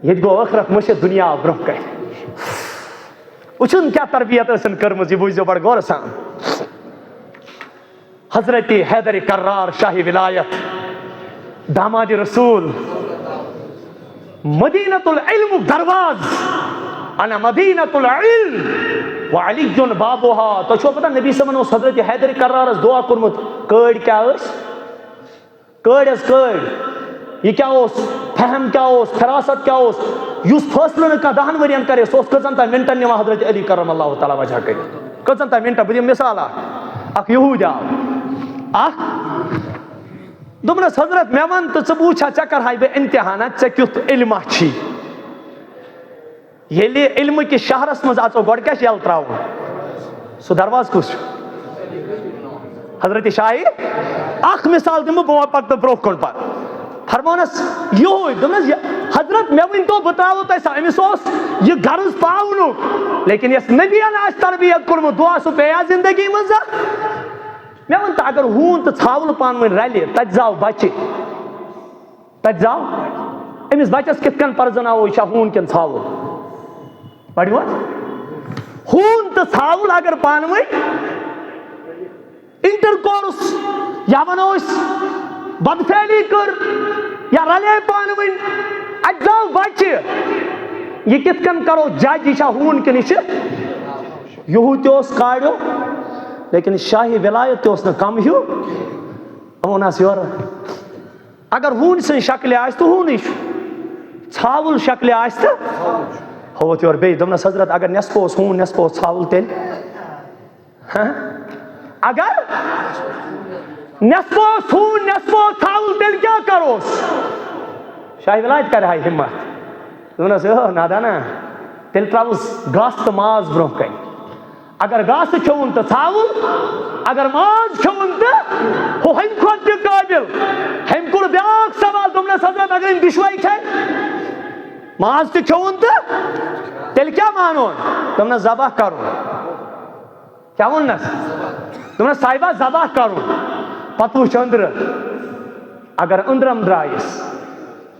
یہ گو ٲخرت مشت دنیا برونٛہہ کَنہِ وٕچھُن کیٛاہ تربیت ٲسن کٔرمٕژ یہِ بوٗزِو بڑٕ غورٕ سان حضرت حیدر کرار شاہی ولایت داماد رسول مدینۃ العلم درواز انا مدینۃ العلم وعلی بابوہا. تۄہہِ چھُوا پتہ نبی صٲبن اوس حضرت حیدر کرارس دعا کوٚرمُت کٲڑۍ کیٛاہ ٲسۍ کٲڑۍ حظ کٲڑۍ یہِ کیٛاہ اوس فہم کیٛاہ اوس فراست کیٛاہ اوس یُس فٲصلہٕ نہٕ کانٛہہ 10 ؤرین کرے سُہ اوس کٔژن تام منٹن نِوان حضرت علی کرم اللہ تعالیٰ وجہ کٔرِتھ کٔژن تام منٹن. بہٕ دِمہٕ مِثال اکھ یہوٗدۍ آو اکھ دوٚپنس حضرت مےٚ وَن تہٕ ژٕ وٕچھا ژےٚ کرہاے بہٕ امتحانا ژےٚ کیُتھ علما چھی ییٚلہِ علمہٕ کِس شہرس منٛز اژو گۄڈٕ کیٛاہ چھُ یلہٕ تراوُن سُہ درواز کُس چھُ حضرت شاہی. اکھ مثال دِمہٕ بہٕ پتہٕ برونٛہہ کُن پتہٕ فرمونس یہوے دوٚپنس حضرت مےٚ ؤنۍتو بہٕ تراوو تۄہہِ سا أمِس اوس یہِ غرض پاونُک لیکن یس نبین آسہِ تربیت کوٚرمُت دعا سُہ پیٚیا زندگی منٛز مےٚ ووٚن تہٕ اگر ہوٗن تہٕ ژھاوُل پانہٕ ؤنۍ رلہِ تتہِ زاو بچہِ تتہِ زاو أمِس بچس کِتھ کٔنۍ پرزناوو یہِ چھا ہوٗن کِنہٕ ژھاوُل پٔرِو حظ ہوٗن تہٕ ژھاوُل اگر پانہٕ ؤنۍ انٹر کورس یا ونو أسۍ بدفعلی کٔر یا رلے پانہٕ ؤنۍ اَتہِ زاو بچہِ یہِ کِتھ کٔنۍ کرو جج یہِ چھا ہوٗن کِنہٕ یہِ چھُ یہوٗ تہِ اوس کاڑیو لیکن شاہی ولایت تہِ اوس نہٕ کم ہیوٗ یِمو ووٚنہس یورٕ اگر ہوٗنۍ سٕنٛز شکلہِ آسہِ تہٕ ہوٗنٕے چھُ ژھاوُل شکلہِ آسہِ تہٕ ہووُتھ یورٕ بیٚیہِ دوٚپنس حضرت اگر نٮ۪صفہٕ اوس ہوٗن نٮ۪صفہٕ اوس ژھاوُل تیٚلہِ اگر نٮ۪صفہٕ اوس ہوٗن نٮ۪صفہٕ اوس ژھاوُل تیٚلہِ کیٛاہ کروس شاہی ولایت کرِہاے ہمت دوٚپنس نادانا تیٚلہِ تراوُس گاسہٕ تہٕ ماز برونٛہہ کَنہِ اگر گاسہٕ کھیوٚوُن تہٕ ژھاوُل اگر ماز کھیوٚوُن تہٕ ہُہ ہُمہِ کھۄتہٕ تہِ قٲبِل ہیٚمۍ کوٚر بیٛاکھ سوال دوٚپنس حضرت اگر أمۍ دۄشوے کھٮ۪ن ماز تہِ کھیوٚوُن تہٕ تیٚلہِ کیٛاہ مانون دوٚپنس ذبح کرُن کیٛاہ ووٚننس دوٚپنس صاحبہ ذبح کرُن پتہٕ وٕچھ أنٛدرٕ اگر أنٛدرم درٛایس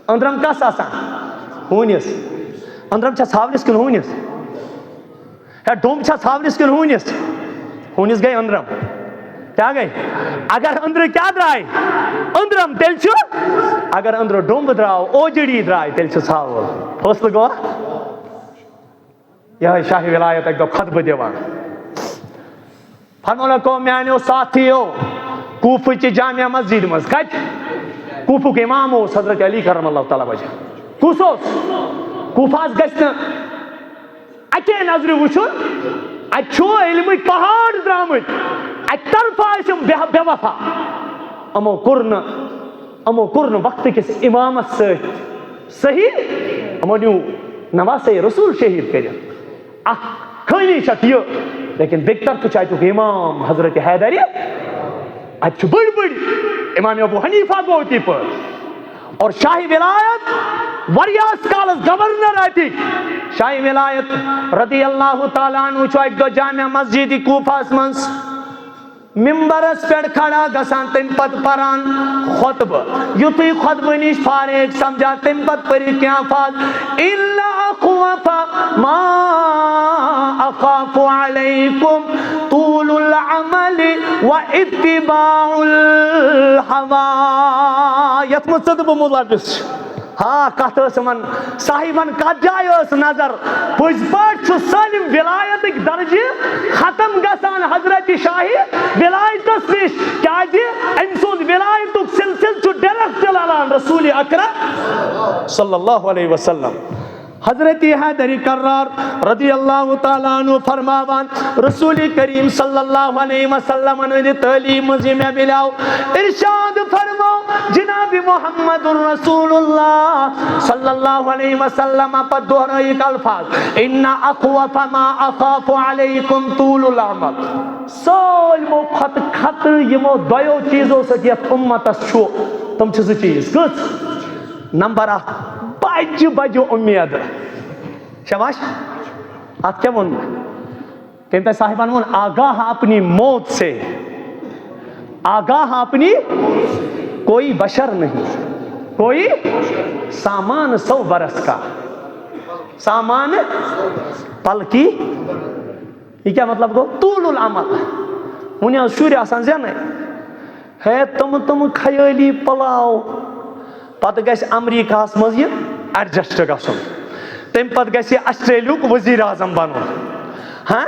أنٛدرم کس آسان ہوٗنِس أنٛدرم چھا ژھاولِس کِنہٕ ہوٗنِس ہے ڈوٚمب چھا ژھاولِس کِنہٕ ہوٗنِس ہوٗنِس گٔے أنٛدرم کیٛاہ گٔے اگر أنٛدرٕ کیٛاہ درٛاے أنٛدرم تیٚلہِ چھُ اگر أنٛدرٕ ڈوٚمب درٛاو اوجڑی درٛاے تیٚلہِ چھُ ژھاوُل فٲصلہٕ گوٚوا یِہوٚے شاہی ولایت اکہِ دۄہ خطبہٕ دِوان فرمونکو میانیو ساتھیو کوٗفٕچہِ جامع مسجد منٛز کتہِ کوٗفُک امام اوس حضرت علی کرم اللہ تعالیٰ وجہ کُس اوس کوٗفہس گژھِ نہٕ اکے نظرِ وٕچھُن اتہِ چھُ علمٕکۍ پہاڑ درٛامٕتۍ اَکہِ طرفہٕ ٲسۍ یِم بے وفا یِمو کوٚر نہٕ وقتہٕ کِس اِمامس سۭتۍ صحیح یِمو نیوٗ نواسے رسول شہیٖد کٔرِتھ اکھ خٲمی چھکھ یہِ لیکن بیٚکہِ طرفہٕ چھُ اتیُک امام حضرت حیدر اتہِ چھُ بٔڑۍ بٔڑۍ امام ابو حنیفہ گوٚو تی پٲٹھۍ اور شاہی ولایت واریاہس کالس گورنر اتِکۍ شاہی ولایت رضی اللہ تعالیٰ عنہ چھُ اکہِ دۄہ جامع مسجد کوٗفہس منٛز ممبرس پٮ۪ٹھ کھڑا گژھان تمہِ پتہٕ پران خۄطبہٕ یُتھُے خۄطبہٕ نِش فارغ سمجھان تمہِ پتہٕ پٔرِتھ کینٛہہ الفاظ الا اخوف ما اخاف علیکم طول العمل واتباع الہوی یتھ منٛز ژٕ تہٕ بہٕ مُلوث چھِ ہاں کتھ ٲس یِمن صاحبن کتھ جایہِ ٲس نظر پٔزۍ پٲٹھۍ چھُ سٲلِم ولایتٕکۍ درجہِ ختم گژھان حضرت شاہی ولایتس نِش کیٛازِ أمۍ سُنٛد ولایتُک سلسلہٕ چھُ ڈایریکٹ چلان رسول اکرم صلی اللہ علیہ وسلم حضرت حیدر کرار رضی اللہ تعالیٰ عنہ فرماوان رسول کریم صلی اللہ علیہ وسلم ہٕنٛدِ تعلیٖم منٛز یہِ مےٚ مِلیو ارشاد فرمو جناب محمد رسول اللہ صلی اللہ علیہ وسلم پتہٕ دۄہرٲیِکھ الفاظ ان اخوف ما اخاف علیکم طول العمل سٲلمو کھۄتہٕ خطرٕ یِمو دۄیو چیٖزو سۭتۍ یتھ اُمتس چھُ تِم چھِ زٕ چیٖز کٔژ نمبر اکھ بجہِ بجہِ اُمید شاباش اتھ کیٛاہ ووٚن تٔمۍ تۄہہِ صاحبن ووٚن آگاہ اپنی موت سے آگاہ اپنی کوئی بشر نہیں کوئی سامان 100 برس کا سامان پلکی. یہ کیا مطلب گو؟ طول العمل. ونیا شُرۍ آسان زینٕے ہے تم خیٲلی پلاو. پتہٕ گژھِ امریکہس منٛز یہِ ایڈجسٹ گژھُن. تمہِ پتہٕ گژھِ یہِ آسٹریلیاہُک وزیٖر اعظم بنُن. ہاں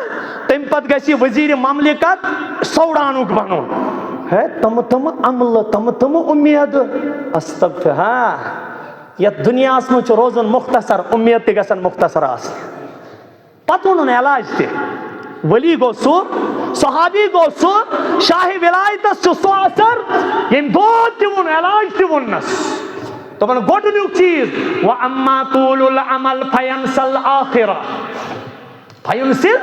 تمہِ پتہٕ گژھِ یہِ وزیٖرِ مملکت سوڈانُک بنُن. ہے تم عملہٕ تم اُمیدٕ. استغفر. ہاں یتھ دُنیاہس منٛز چھُ روزُن مختصر، اُمید تہِ گژھن مختصر آسٕنۍ. پتہٕ ووٚنُن علاج تہِ. ولی گوٚو سُہ، صحابی گوٚو سُہ، شاہ ولایتس چھُ سُہ اثر ییٚمۍ دود تہِ ووٚن، علاج تہِ ووٚننس. دوٚپُن گۄڈٕنیُک چیٖز وَأَمَّا طُولُ الْعَمَلِ فَيَنْسَى الْآخِرَةَ. فَيُنْسِل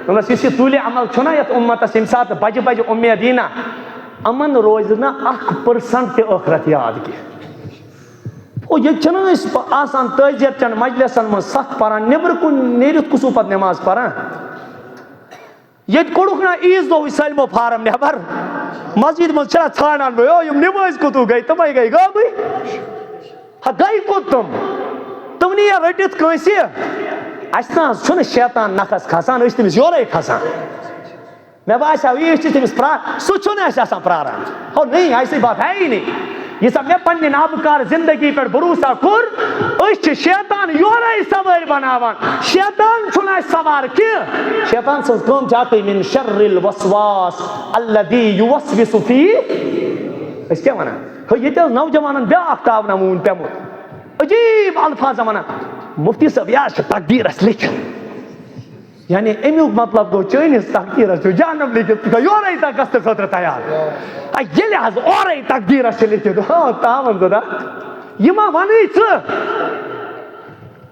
دوٚپنس یُس یہِ طوٗلہِ عمل چھُنہ یتھ اُمتس ییٚمہِ ساتہٕ بجہِ بجہِ اُمید یی نہ، یِمن روزِ نہٕ 1% تہِ ٲخرت یاد کینٛہہ. گوٚو ییٚتہِ چھِنہٕ أسۍ آسان تعزیت چٮ۪ن مجلسن منٛز سخ پران، نیبرٕ کُن نیٖرِتھ کُسوٗ پتہٕ نٮ۪ماز پران. ییٚتہِ کوٚڑُکھ نا عیٖز دۄہٕے سٲلمو فارم نٮ۪بر. مسجد منٛز چھِنہ ژھانڈان او یِم نٮ۪مٲزۍ کوٚتوٗ گٔے، تِمے گٔے غٲبٕے. ہا گٔے کوٚت تِم نِیا رٔٹِتھ کٲنٛسہِ. اَسہِ نہ حظ چھُنہٕ شیطان نکھس کھسان، أسۍ تٔمِس یورے کھسان. مےٚ باسیو یہِ أسۍ چھِ تٔمِس سُہ چھُنہٕ اَسہِ آسان پراران. ہو نہیں ایسی بات ہے ہی نہیں. ییٖژاہ مےٚ پننہِ نابکار زندگی پٮ۪ٹھ بروسا کوٚر، أسۍ چھِ شیطان یورے سوٲرۍ بناوان. شیطان چھُنہٕ اَسہِ سوار کینٛہہ. شیطان سٕنٛز کٲم چھِ اکٕے من شر الوسواس الذی یوسوس فی. أسۍ کیٛاہ وَنان؟ ہو ییٚتہِ حظ نوجوانن بیٛاکھ تاوناموٗن پیوٚمُت، عجیٖب الفاظ وَنان. مفتی صٲب یہِ حظ چھُ تقدیٖرس لیکھِتھ. یعنی امیُک مطلب گوٚو چٲنِس تقدیٖرس چھُ جہنم لیکھِتھ، ژٕ گٔے یورے گژھنہٕ خٲطرٕ تیار. ییٚلہِ حظ اورے تقدیٖرس چھِ لیکھِتھ تاون گوٚدا یہِ ما وَنٕے ژٕ.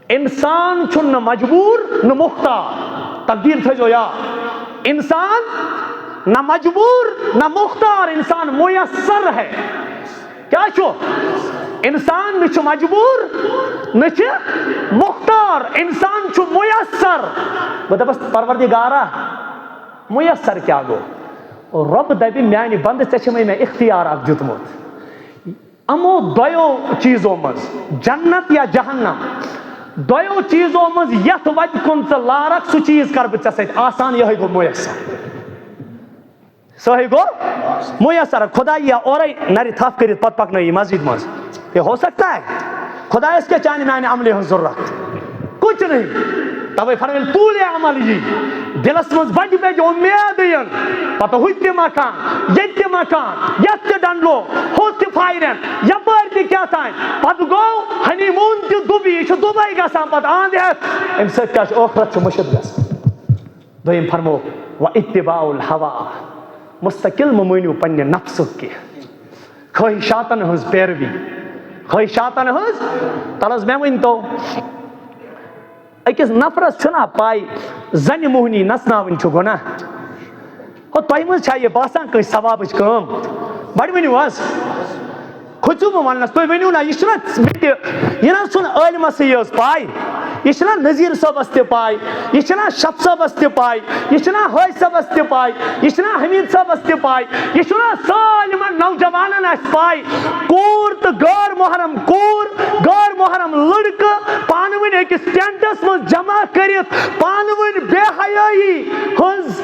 اِنسان چھُنہٕ نہ مجبوٗر نہ مختار. تقدیٖر تھٲیزیو یاد. اِنسان نہ مجبوٗر نہ مختار، اِنسان مُیسر ہے. کیٛاہ چھُ؟ اِنسان نہ چھُ مجبوٗر نہ چھِ مختار، اِنسان چھُ مُیسر. بہٕ دَپس پروردِگارا مُیسر کیٛاہ گوٚو؟ رۄب دَپہِ میانہِ بنٛدٕ ژےٚ چھُمے مےٚ اختیار اکھ دیُتمُت. یِمو دۄیو چیٖزو منٛز جنت یا جہنم، دۄیو چیٖزو منٛز یتھ وتہِ کُن ژٕ لارکھ سُہ چیٖز کرٕ بہٕ ژےٚ سۭتۍ آسان. یِہوٚے گوٚو مُیسر. سُے گوٚو مُیسر. خدا یِیا اورے نرِ تھپھ کٔرِتھ پتہٕ پکنٲیی مسجد منٛز. یہ ہو سکتا ہے؟ خدایس کیٛاہ چانہِ میانہِ عملہِ ہٕنٛز ضروٗرت؟ کچھ نہیں. توے فرمٲیِن طوٗلہِ عمل یی، دِلس منٛز بجہِ بجہِ اُمید یِن، پتہٕ ہُتہِ تہِ مکان، ییٚتہِ تہِ مکان، یتھ تہِ ڈنڈلو، ہُتھ تہِ فایرن، یپٲرۍ تہِ کیٛاہ تانۍ. پتہٕ گوٚو ہنی موٗن تہِ دُبی، یہِ چھُ دُبے گژھان پتہٕ اَنٛد ہٮ۪تھ. اَمہِ سۭتۍ کیٛاہ چھُ؟ ٲخرت چھُ مٔشِد گژھان. دوٚیِم فرمو وَاتِّباعُ الہوا. مستقل مہٕ مٲنِو پننہِ نفسُک کینٛہہ، خٲہِشاتن ہٕنٛز پیروی. خٲہِشاتن ہٕنٛز. تل حظ مےٚ ؤنۍتو أکِس نفرس چھُنا پاے زنہِ موہنی نژناوٕنۍ چھُ گۄناہ؟ ہو تۄہہِ منٛز چھا یہِ باسان کٲنٛسہِ ثوابٕچ کٲم؟ بڑٕ ؤنِو حظ. کھوٗژِو مہٕ وننس. تُہۍ ؤنِو نہ یہِ چھُنہ مےٚ تہِ، یہِ نہ حظ چھُنہٕ عٲلمسٕے یٲژ پاے، یہِ چھِنہ نذیٖر صٲبس تہِ پاے، یہِ چھِنہ شف صٲبس تہِ پاے، یہِ چھِنہ حٲج صٲبس تہِ پاے، یہِ چھِنہ حمیٖد صٲبس تہِ پاے، یہِ چھُنہ سٲلِمن نوجوانن آسہِ پاے. کوٗر تہٕ غٲر محرم کوٗر، غٲر محرم لڑکہٕ پانہٕ ؤنۍ أکِس ٹینٹس منٛز جمع کٔرِتھ پانہٕ ؤنۍ بے حیٲیی ہٕنٛز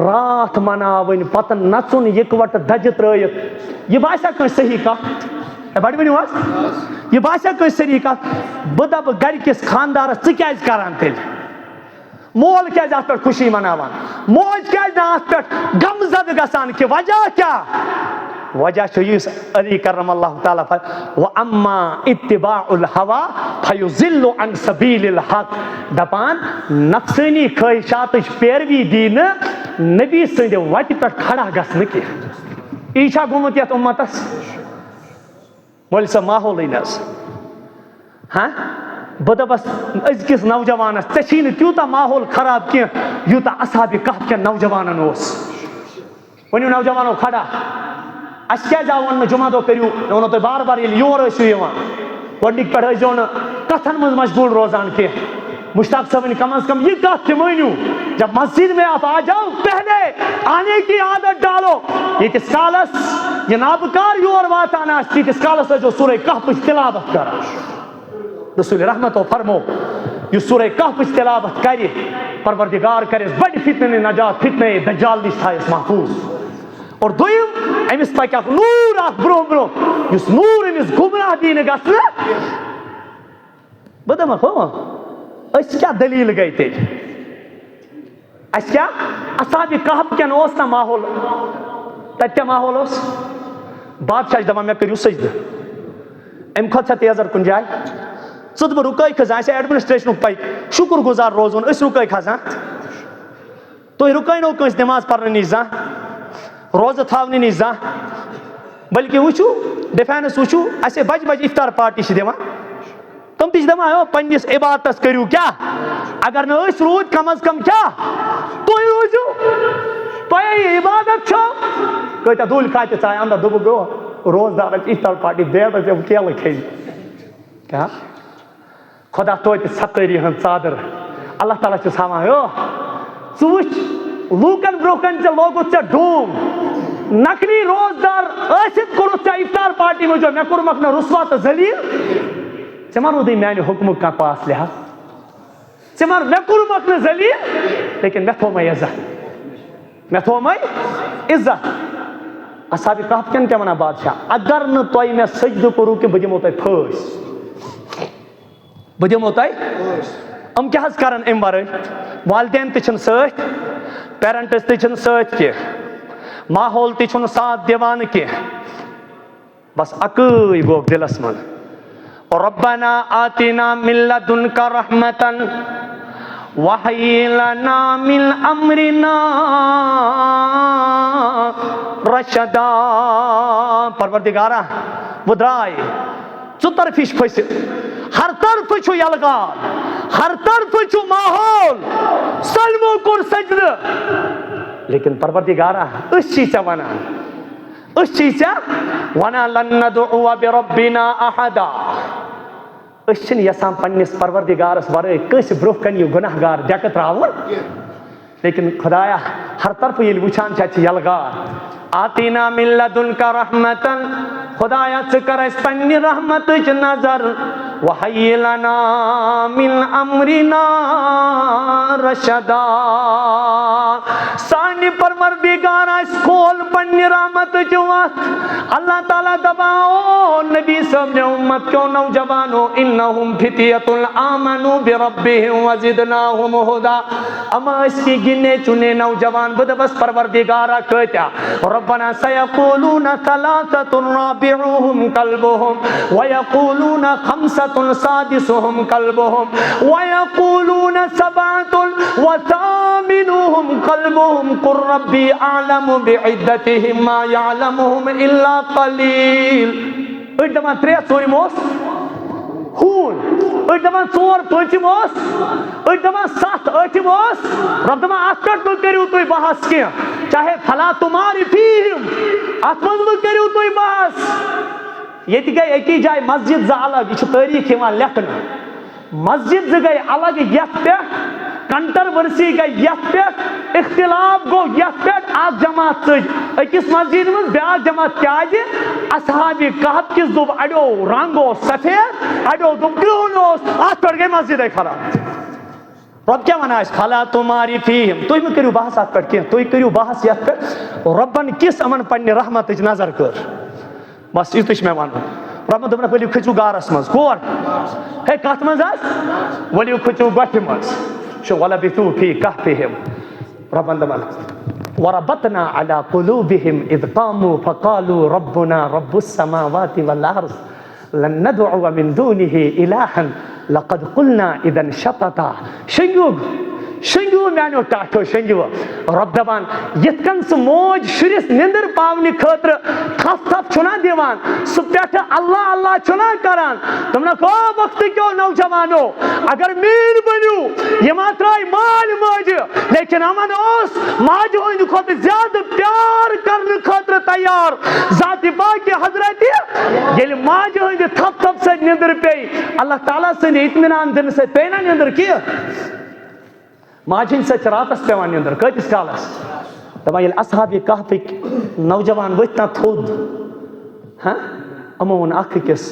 راتھ مناوٕنۍ، پتہٕ نژُن یِکوٹہٕ دجہِ ترٲیِتھ. یہِ باسیا کٲنٛسہِ صحیح کتھ؟ بڑٕ ؤنِو حظ. یہِ باسیا کٲنٛسہِ صحیح کتھ؟ بہٕ دپہٕ گرِکِس خاندارس ژٕ کیٛازِ کران تیٚلہِ؟ مول کیٛازِ اتھ پٮ۪ٹھ خوشی مناوان؟ موج کیٛازِ نہٕ اتھ پٮ۪ٹھ غم زدٕ گژھان؟ کہِ وجہ کیٛاہ؟ وجہ چھُ یُس علی کرم اللہ تعالیٰ وَأَمَّا اِتِّبَاعُ الْہَوَا فَيُضِلُّ عَنْ سَبِیلِ الْحَقِّ. دپان نفسٲنی خٲہِشاتٕچ پیروی دی نہٕ نبی سٕنٛدِ وتہِ پٮ۪ٹھ کھڑا گژھنہٕ کینٛہہ. یی چھا گوٚمُت یتھ اُمتس؟ مٲلۍ صٲب ماحولٕے نہٕ حظ. ہاں بہٕ دپس أزکِس نوجوانس ژےٚ چھی نہٕ تیوٗتاہ ماحول خراب کینٛہہ یوٗتاہ اصحابِ کہف کٮ۪ن نوجوانن اوس. ؤنِو نوجوانو کھڑا. اَسہِ کیٛازِ آو وننہٕ جمعہ دۄہ کٔرِو؟ مےٚ ووٚنو تۄہہِ بار بار ییٚلہِ یور ٲسِو یِوان گۄڈنِکۍ پٮ۪ٹھ ٲسۍزیو نہٕ کتھن منٛز مشغوٗل روزان کینٛہہ. مشتاق صٲبٕنۍ کم از کم یہِ کتھ تہِ مٲنِو، جب مسجد میں آپ آ جاؤ پہلے آنے کی عادت ڈالو. ییٖتِس کالس یہِ نابکار یور واتان آسہِ تیٖتِس کالس ٲسۍزیو سورے کہفٕچ تلاوت کران. رسول رحمتو فرمو یہ سورہ کہف تلاوت کرے پروردگار کرس بڑ فتنہ نجات فتنہ دجال نش تھایس محفوظ اور دویم امس پکہ اخ نور اخ برو برو یس نور امس گمراہ دین گژھنہ بہ دمکھ ہو اس کیا دلیل گئی تیل اس کیا اصحاب کہف کن اوس نا ماحول تت کیا ماحول اوس بادشاہ دپان مے کریو سجدہ ام کھت تیزر کن جائے ژٕ بہ رُکٲے کھٔژ اَسہِ ایڈمنسٹریشنُک پَے شُکُر گُزار روزُن أسۍ رُکٲے کھسان تُہۍ رُکٲینو کٲنٛسہِ نٮ۪ماز پرنہٕ نِش زانٛہہ روزٕ تھاونہٕ نِش زانٛہہ بلکہِ وٕچھِو ڈِفینس وٕچھِو اَسے بجہِ بجہِ اِفطار پارٹی چھِ دِوان تِم تہِ چھِ دپان ہو پننِس عبادتس کٔرِو کیٛاہ اگر نہٕ أسۍ روٗدۍ کم از کم کیٛاہ تُہۍ روٗزِو تۄہے یہِ عبادت چھو کۭتیاہ دُلۍ کھاتہِ ژاے اندر دوٚپُکھ گوٚو روزدارن چھِ اِفطار پارٹی بیٚیہِ ژےٚ کیلہٕ کھیٚنۍ کیٛاہ خدا توتہِ ستٲری ہٕنٛز ژادر اللہ تعالیٰ چھُس ہاوان ہو ژٕ وٕچھ لوٗکن برونٛہہ کَنہِ ژےٚ لوگُتھ ژےٚ ڈوٗم نقلی روزدار ٲسِتھ کوٚرُتھ ژےٚ اِفطار پارٹی موٗجوٗب مےٚ کوٚرمکھ نہٕ رُسوا تہٕ ذلیٖل ژےٚ ما روٗدٕے میانہِ حُکمُک کانٛہہ پاس لحاظ ژےٚ ما مےٚ کوٚرمکھ نہٕ ذلیٖل لیکن مےٚ تھومے عزت مےٚ تھومے عزت اصحابِ کہف کٮ۪ن کیٛاہ وَنان بادشاہ اگر نہٕ تۄہہِ مےٚ سجدٕ کوٚروٗ کہِ بہٕ دِمو تۄہہِ پھٲسۍ بہٕ دِمو تۄہہِ یِم کیٛاہ حظ کرن امہِ ورٲے والدین تہِ چھِنہٕ سۭتۍ پیرنٹٕس تہِ چھِنہٕ سۭتۍ کینٛہہ ماحول تہِ چھُنہٕ ساتھ دِوان کینٛہہ بس اکٕے گوٚو دِلس منٛز ربنا آتِنا من لدنک رحمتن وہی لنا من امرنا رشدا پروردگارا وہ درائے ژٕ طرفی چھِ پھٔسِتھ ہر طرفہٕ چھُ یلغار ہر طرفہٕ چھُ ماحول سٲلمو کوٚر سجدٕ لیکن پروردگارا أسۍ چھِی ژےٚ ونان أسۍ چھِی ژےٚ ونان لن ندعو بربنا احدا أسۍ چھِنہٕ یژھان پننِس پروردگارس ورٲے کٲنٛسہِ برونٛہہ کنہِ یہِ گُناہ گار ڈیکہٕ تراوُن لیکن خدایا ہر طرفہٕ ییٚلہِ وٕچھان چھِ اَتہِ چھِ یلغار آتینا من لدنک رحمتن خدایا ژٕ کر اَسہِ پننہِ رحمتٕچ نظر وہی لنا من امرنا رشدا سانہِ پروردگار اَسہِ کھول پننہِ رحمتٕچ وتھ اللہ تعالیٰ دپان او نبی صٲب نے اُمت کیو نوجوانو انہم فتیۃ آمنوا بربہم وزدناہم ہدیٰ اما ٲسۍ کی گِنے چُنے نوجوان بہٕ دپس پروردگارا کۭتیاہ ربنا سیقولون ثلاثۃ رابعہم کلبہم ویقولون خمسۃ سادسہم کلبہم ویقولون سبعۃ وثامنہم کلبہم قل ربی اعلم بعدتہم ما یعلمہم الا قلیل أڑۍ دپان 3 ژوٗرِم اوس ہوٗن أڑۍ دپان 4 پوٗنٛژِم اوس أڑۍ دپان 7 ٲٹھِم اوس رب دپان اَتھ پٮ۪ٹھ مہٕ کٔرِو تُہۍ بحث کینٛہہ چاہے فلا تُمارِ فیٖہِم اَتھ منٛز مہٕ کٔرِو تُہۍ بحث ییٚتہِ گٔے أکی جایہِ مسجد 2 الگ یہِ چھُ تٲریٖخ یِوان لیکھنہٕ مسجد 2 گٔے الگ یتھ پٮ۪ٹھ کنٹرورسی گٔے یتھ پٮ۪ٹھ اختلاف گوٚو یتھ پٮ۪ٹھ اکھ جماعت ژٔج أکِس مسجد منٛز بیٛاکھ جماعت کیٛازِ اصحابِ کہف کِس دوٚپ اڑیو رنگ اوس سفید اڑیو دوٚپ کرٛہُن اوس اتھ پٮ۪ٹھ گٔے مسجدے خراب رب کیٛاہ ونان اَسہِ فلا تُماری فیٖہِم تُہۍ مہٕ کٔرِو بحث اتھ پٮ۪ٹھ کینٛہہ تُہۍ کٔرِو بحث یتھ پٮ۪ٹھ رۄبن کِژھ یِمن پننہِ رحمتٕچ نظر کٔر بس یِتُے چھُ مےٚ ونُن رۄبن دوٚپنکھ ؤلِو کھٔژِو غارس منٛز کور ہے کتھ منٛز حظ ؤلِو کھٔژِو گۄپھِ منٛز وَلَبِثُوا فِی کَہْفِہِم رۄبن دوٚپن وَرَبَطْنَا عَلَىٰ قُلُوبِهِمْ إِذْ قَامُوا فَقَالُوا رَبُّنَا رَبُّ السَّمَاوَاتِ وَالْأَرْضِ لَن نَدْعُوَ مِن دُونِهِ إِلَٰهًا لَقَدْ قُلْنَا إِذًا شَطَطًا شٔنگِو میانیو ٹاٹھو شٔنگِو رب دپان یِتھ کٔنۍ سُہ موج شُرِس نِندٕر پاونہِ خٲطرٕ تھپھ تھپھ چھُنا دِوان سُہ پٮ۪ٹھٕ اللہ اللہ چھُنا کران دوٚپنکھ او وقتہٕ کیو نوجوانو اگر میٖر بٔنِو یِم ہا ترٛٲے مالۍ ماجہِ لیکن یِمن اوس ماجہِ ہٕنٛدِ کھۄتہٕ زیادٕ پیار کرنہٕ خٲطرٕ تیار ذاتِ پاکہِ حضرتہِ ییٚلہِ ماجہِ ہٕنٛدِ تھپھ تھپھ سۭتۍ نِندٕر پیٚیہِ اللہ تعالیٰ سٕنٛدِ اطمینان دِنہٕ سۭتۍ پیٚیہِ نا نِندٕر کینٛہہ ماجہِ ہٕنٛدِ سۭتۍ چھِ راتس پیٚوان نِندٕر کۭتِس کالس دپان ییٚلہِ اصحابِ کہفٕکۍ نوجوان ؤتھۍ نا تھوٚد ہاں یِمو ووٚن اکھ أکِس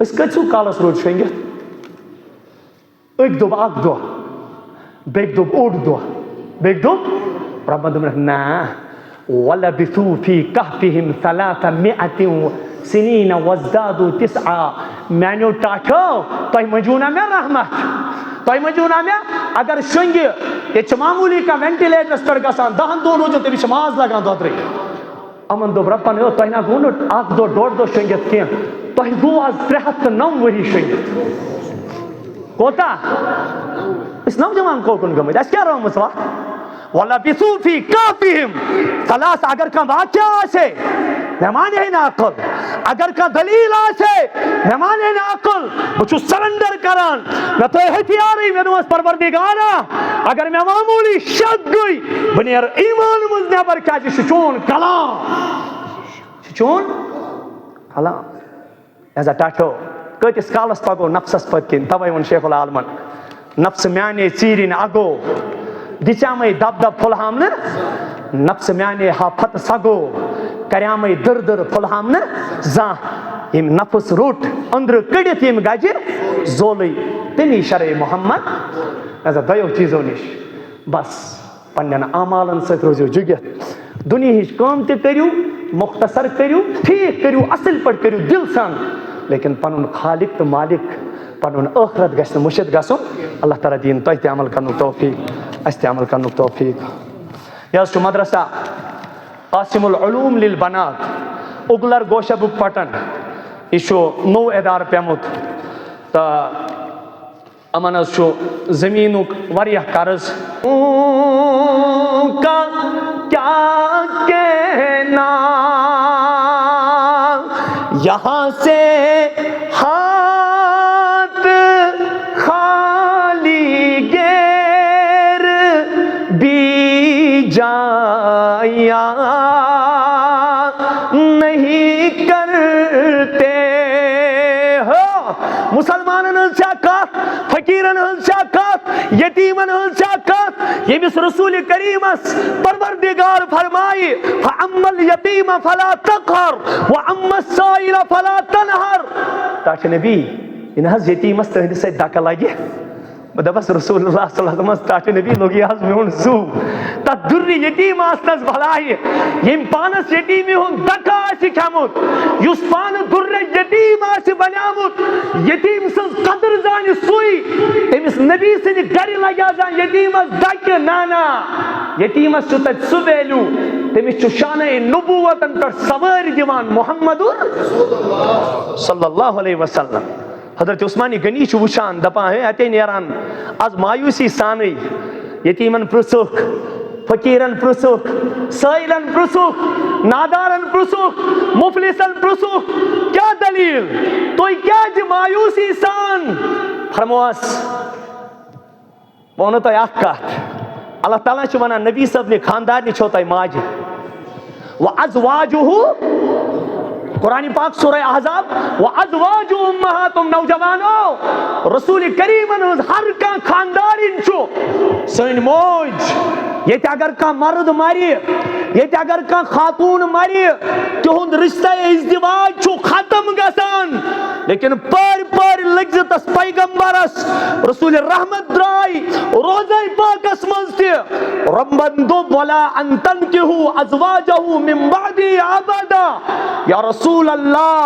أسۍ کۭتِس کالس روٗدۍ شۄنگِتھ أكۍ دوٚپ اَکھ دۄہ, بیٚکہِ دوٚپ اوٚڑ دۄہ, بیٚکہِ دوٚپ رۄبن دوٚپنکھ نہ وَلَبِثُوا فِي كَهْفِهِمْ 300 سِنِينَ وَازْدَادُوا تِسْعًا. میانیو ٹاٹھو تۄہہِ منٛجو نا مےٚ رحمت, تۄہہِ منٛجو نا مےٚ اگر شۄنٛگہِ ییٚتہِ چھِ معموٗلی کانٛہہ وینٹِلیٹرس پٮ۪ٹھ گژھان 10 دۄہن روزُن تٔمِس چھِ ماز لگان دۄدرٕے. یِمن دوٚپ رۄبن تۄہہِ نہ گوٚو نہٕ اَکھ دۄہ ڈۄڑ دۄہ شۄنٛگِتھ کینٛہہ, تۄہہِ گوٚو آز 309 ؤری شۄنٛگِتھ. کوتاہ أسۍ نوجوان کوکُن گٔمٕتۍ, اَسہِ کیٛاہ رٲومٕژ وَتھ. وَلَبِثُوا فِی كَهْفِهِمْ 300. اگر کانٛہہ واقعہ آسے مےٚ مانے نہٕ عقل, اگر کانٛہہ دلیٖل آسے مےٚ مانے نہٕ عقل, بہٕ چھُس سرنڈر کران, مےٚ تھٲے ہتھیارٕے, مےٚ دوٚپمس پروردگارا اگر مےٚ معموٗلی شک گٔے بہٕ نیرٕ ایٖمان منٛز نٮ۪بر, کیٛازِ یہِ چھُ چون کلام, یہِ چھُ چون کلام. لہذا ٹاٹھو کۭتِس کالس پکو نفسس پٔتۍ کِنۍ. توے ووٚن شیخ العالمن نفسہٕ میانے ژیٖرِنۍ اگو دِژیامَے دب دب پھُلہام نہٕ, نفسہٕ میانے ہا پھتہٕ سگو کریامَے دٕر دٕر پھُلہام نہٕ زانٛہہ. ییٚمۍ نفس روٚٹ أنٛدرٕ کٔڑِتھ ییٚمۍ گجہِ زولٕے تٔمی شرعے محمد. لہذا دۄیو چیٖزو نِش بس پننٮ۪ن اعمالن سۭتۍ روٗزِو جُگِتھ, دُنیہِچ کٲم تہِ کٔرِو, مختصر کٔرِو, ٹھیٖک کٔرِو, اصٕل پٲٹھۍ کٔرِو دِل سان, لیکن پنُن خالق تہٕ مالک پنُن ٲخرت گژھِ نہٕ مٔشِد گژھُن. اللہ تعالیٰ دِیِن تۄہہِ تہِ عمل کرنُک توفیٖق, اَسہِ تہِ عمل کرنُک توفیٖق. یہِ حظ چھُ مدرسہ قاسم العلوم للبنات اُگلر گوشبُک پٹن. یہِ چھُ نوٚو اِدارٕ پیوٚمُت تہٕ یِمن حظ چھُ زٔمیٖنُک واریاہ قرض. کیا کہنا یہاں سے ہاتھ خالی گیر بھی جایا نہیں کرتے ہو. مسلمانن ہنٛز چھا کتھ, فقیرن ہنٛز چھا کتھ, یتیمن ہنٛز چھا کتھ, ییٚمِس رسول کریٖمس پروردگار فرمایہِ فَأَمَّا الْيَتِيمَ فَلَا تَقْهَرْ وَأَمَّا السَّائِلَ فَلَا تَنْهَرْ. ٹاٹھِ نبی یہِ نہٕ حظ یتیٖمس تٕہنٛدِ سۭتۍ دکہٕ لگہِ. بہٕ دپس رسول اللہ صلی اللہ علیہ وسلم ٹاٹھِ نبی لوٚگ یہِ حظ میون زُو, تتھ دُرِ یتیٖم آسنس بلایہِ ییٚمۍ پانس یتیٖمہِ ہُنٛد دکہٕ آسہِ کھیوٚمُت, یُس پانہٕ دُرِ یتیٖم آسہِ بنیومُت, یتیٖم سٕنٛز قدر زانہِ سُے, تٔمِس نبی سٕنٛدِ گرِ لگیا زن یتیٖمس دکہِ. نہ یتیٖمس چھُ تتہِ سُہ ویلیوٗ, تٔمِس چھُ شانَے نبوتن پٮ۪ٹھ سوٲرۍ دِوان محمد صلی اللہ علیہ وسلم. حضرت عثمانِ غنی چھُ وٕچھان دپان ہے اتے نیران آز مایوٗسی سانٕے, یتیٖمن پرٛژھُکھ, فقیٖرن پرٛژھُکھ, سٲیلن پرٛژھُکھ, نادارن پرٛژھُکھ, مفلسن پرٛژھُکھ کیٛاہ دلیٖل, تُہۍ کیٛازِ مایوٗسی سان. فرمووس بہٕ وَنو تۄہہِ اکھ کتھ, اللہ تعالیٰ چھُ ونان نبی صٲبنہِ خاندارنہِ چھو تۄہہِ ماجہِ. وَأَزْوَاجُهُ قرآن پاک سورہ احزاب وَأَزْوَاجُهُ أُمَّهَاتُهُمْ. نوجوانو رسول کریٖمن ہٕنٛز ہر کانٛہہ خاندارِنۍ چھُ سٲنۍ موج. ییٚتہِ اگر کانٛہہ مرد مرِ, ییٚتہِ اگر کانٛہہ خاتوٗن مرِ, تِہُنٛد رشتہ ازدواج چھُ ختم گژھان, لیکن پٲرۍ پٲرۍ لٔگۍ زِ تس پیغمبرس رسول رحمت درٛاے روزے پاکس منٛز تہِ. رۄبن دوٚپ وَلَا أَن تَنكِحُوا أَزْوَاجَهُ مِن بَعْدِهِ أَبَدًا. یا رسول اللہ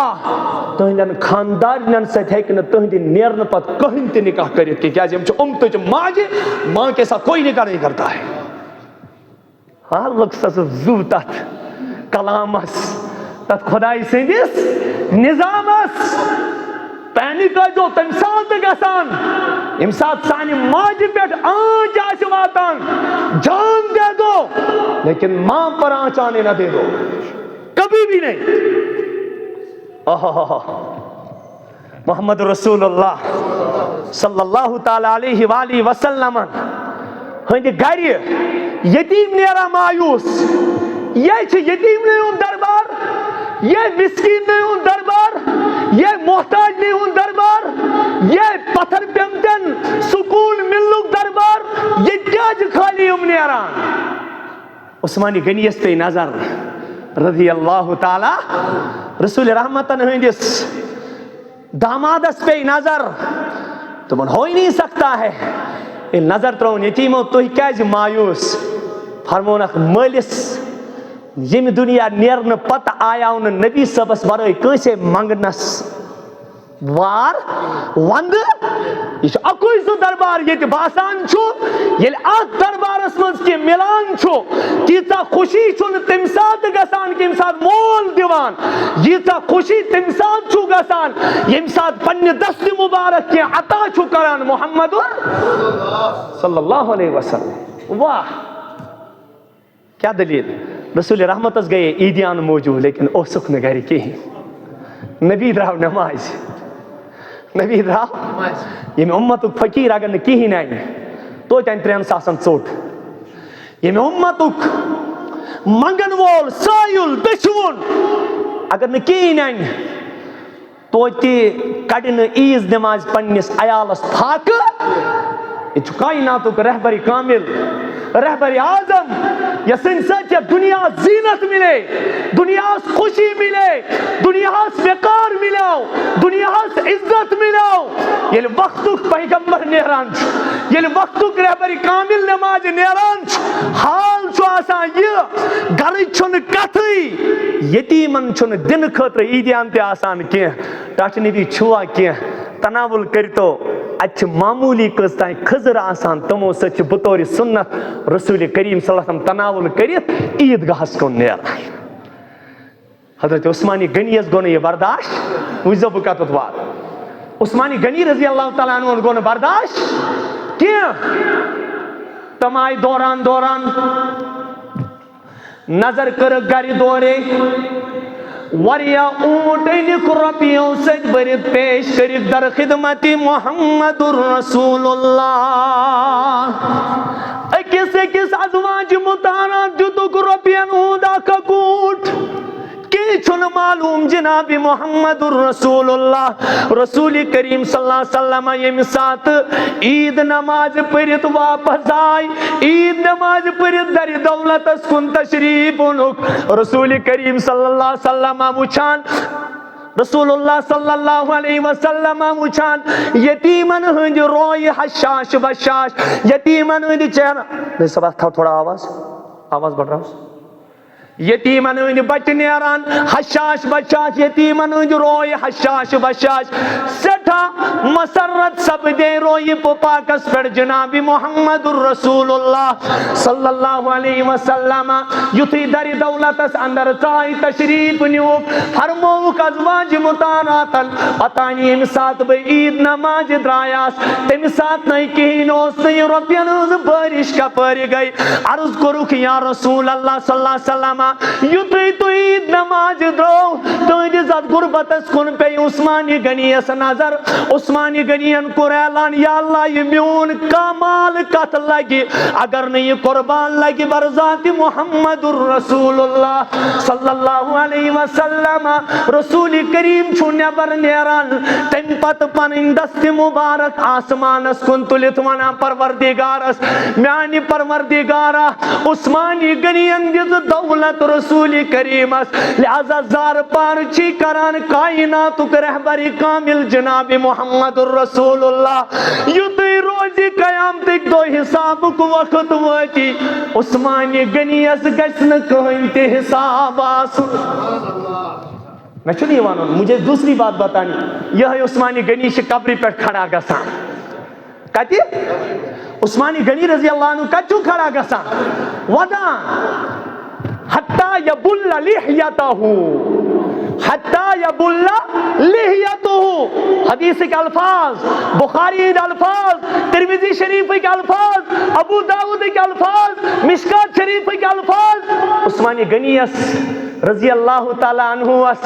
تُہنٛدٮ۪ن خاندارنٮ۪ن سۭتۍ ہیٚکہِ نہٕ تُہنٛدِ نیرنہٕ پتہٕ کٕہٕنۍ تہِ نکاح کٔرِتھ کینٛہہ, کیٛازِ یِم چھِ اُمتٕچ ماجہِ, ماں کے ساتھ کوئی نکاح نہیں کرتا ہے. ہاں لوٚگ سا سُہ زُو تتھ کلامس, تتھ خۄداے سٕنٛدِس نظامس. پینِک ٲسۍزیو تمہِ ساتہٕ گژھان ییٚمہِ ساتہٕ سانہِ ماجہِ پٮ۪ٹھ آنچ آسہِ واتان. جان دے دو لیکن ماں پر آنچ آنے نہ دے دو, کبھی بھی نہیں. محمد رسول اللہ صلی اللہ تعالیٰ علیہ وآلہ وسلم ہٕنٛدِ گرِ یتیٖم نیران مایوٗس. یہ چھِ یتیٖمنٕے ہُنٛد دربار, یہ مسکیٖنٕے ہُنٛد دربار, یہ محتاجنٕے ہُنٛد دربار, یہ پتھر پیٚمتٮ۪ن سکوٗل مِلنُک دربار. ییٚتہِ کیٛازِ خٲلی یِم نیران. عثمانِ غنیَس پیٚیہِ نظر رضی اللہ تعالیٰ, رسول رحمتن ہٕنٛدِس دامادس پیٚیہِ نظر تمن ہو ہی نہیں سکتا ہے یہ نظر ترون یتیمو تُہۍ کیازِ مایوس فرمونکھ مٲلِس ییٚمہِ دُنیا نیرنہٕ پتہٕ آیاو نہٕ نبی صٲبس ورٲے کٲنٛسے منگنس وار وندٕ یہ چھُ اکُے سُہ دربار ییٚتہِ باسان چھُ ییٚلہِ اتھ دربارس منٛز کینٛہہ مِلان چھُ تیٖژاہ خوشی چھُنہٕ تمہِ ساتہٕ گژھان کہ ییٚمہِ ساتہٕ مول دِوان ییٖژاہ خوشی تمہِ ساتہٕ چھُ گژھان ییٚمہِ ساتہٕ پننہِ دستہِ مُبارک کینٛہہ عطا چھُ کران محمد صلی اللہ علیہ وسلم. واہ کیا دلیل رسول رحمتس گئے عیدیان موجود لیکن اوسُکھ نہٕ گرِ کِہیٖنۍ نبی درٛاو نمازِ نبی درٛاو ییٚمہِ اُمتُک فقیٖر اگر نہٕ کِہیٖنۍ انہِ توتہِ انہِ 3 ساسن ژوٚٹ ییٚمہِ اُمتُک منگن وول سٲیُل دٔچھوُن اگر نہٕ کِہیٖنۍ انہِ توتہِ کڑِ نہٕ عیٖز نٮ۪مازِ پننِس عیالس فاقہٕ یہ چھُ کائناتُک رہبری کامل رہبری اعظم یسن سۭتۍ دنیا زینت ملے دنیاہس خوشی ملے دنیاہس وقار ملیو دنیاہس عزت ملیو ییٚلہِ وقتُک پیغمبر نیران چھُ ییٚلہِ وقتُک رہبری کامل نمازِ نیران چھُ حال چھُ آسان یہِ گرٕچ چھُنہٕ کتھٕے یتیٖمن چھُنہٕ دِنہٕ خٲطرٕ عیٖدیان تہِ آسان کینٛہہ ٹاٹھ نبی چھُوا کینٛہہ تناول کٔرتو اتہِ چھِ معموٗلی کٔژ تانۍ کھٔزٕر آسان تِمو سۭتۍ چھِ بطورِ سُنت رسول کریم صلی اللہ علیہ وسلم تناول کٔرِتھ عیٖدگاہس کُن نیران. حضرت عثمانی غنیَس گوٚو نہٕ یہِ برداشت وٕچھزیو بہٕ کتٮ۪تھ واتہٕ عثمانی غنی رضی اللہ تعالیٰ عنہُن گوٚو نہٕ برداشت کینٛہہ تِم آیہِ دوران دوران نظر کٔرٕکھ گرِ دورے واریاہ اونٹ أنِکھ رۄپیو سۭتۍ بٔرِتھ پیش کٔرِکھ در خدمت محمد رسول اللہ أکِس أکِس ازواج مطہرات دِتُکھ رۄپین ہُنٛد اکھ اکھ اوٗنٹ کینٛہہ چھُنہٕ معلوٗم جناب محمد رسول اللہ رسول کریم صلی اللہ علیہ وسلم ییٚمہِ ساتہٕ عیٖد نماز پٔرِتھ واپس آے عیٖد نماز پٔرِتھ درِ دولتس کُن تشریٖف اوٚنُکھ رسول کریم صلی اللہ علیہ وسلم وٕچھان رسول اللہ صلی اللہ علیہ وسلم وٕچھان یتیٖمن ہٕنٛدۍ رویہِ حشاش بشاش یتیٖمن ہٕنٛدۍ چہرٕ صبح تھاو تھوڑا آواز بڑھراوس یتیٖمن ہٕنٛدۍ بچہِ نیران حشاش بشاش یتیٖمن ہٕنٛدۍ رویہِ حشاش بشاش سٮ۪ٹھاہ مسرت سپدے رویہِ پاکس پٮ۪ٹھ جناب محمد رسول اللہ صلی اللہ علیہ وسلم یُتھُے درِ دولتس اندر ژاے تشریٖف نیوٗکھ فرمووُکھ ازواج مطہراتن پتہ ییٚمہِ ساتہٕ بہٕ عیٖد نمازِ درٛایاس تمہِ ساتہٕ نَے کِہیٖنۍ اوس نہٕ یہِ رۄپین ہٕنٛز بٲرِش کپٲرۍ گٔے عرض کوٚرُکھ یا رسول اللہ صلی اللہ علیہ وسلم یُتھُے تُہۍ عیٖد نمازِ درٛاو تُہنٛدِس اتھ غُربتس کُن پیٚیہِ عثمانی غنیَس نظر عثمانی غنین کوٚر اعلان یا اللہ یہِ میون کمال کتھ لگہِ اگر نہٕ یہِ قربان لگہِ برذاتِ محمد رسول اللہ صلی اللہ علیہ وسلم رسول کریم چھُ نٮ۪بر نیران تمہِ پتہٕ پنٕنۍ دستہِ مُبارک آسمانس کُن تُلِتھ ونان پروردِگارس میانہِ پروردِگارا عثمانی غنین دِژ دولت رسول کریمس لہذا زار پار چھی کران کائناتُک رہبری کامل جناب محمد رسول اللہ یُتھُے روزِ قیامتٕکۍ دۄہ حسابُک وقت وٲتی عثمانی غنیَس گژھِ نہٕ کٕہٕنۍ تہِ حساب آسُن. مےٚ چھُنہٕ یہِ وَنُن مجھے دوسری بات بتانی یِہوٚے عثمانی غنی چھِ قبرِ پٮ۪ٹھ کھڑا گژھان کتہِ عثمانی غنی رضی اللہ عنہ کتہِ چھُ کھڑا گژھان ودان حتیٰ یبل لحیتہ حتیٰ یبل لحیتہ حدیثک الفاظ بخاری ہند الفاظ ترمذی شریفک الفاظ ابو داؤدک الفاظ مشکات شریفک الفاظ عثمانی غنیَس رضی اللہ تعالیٰ عنہَس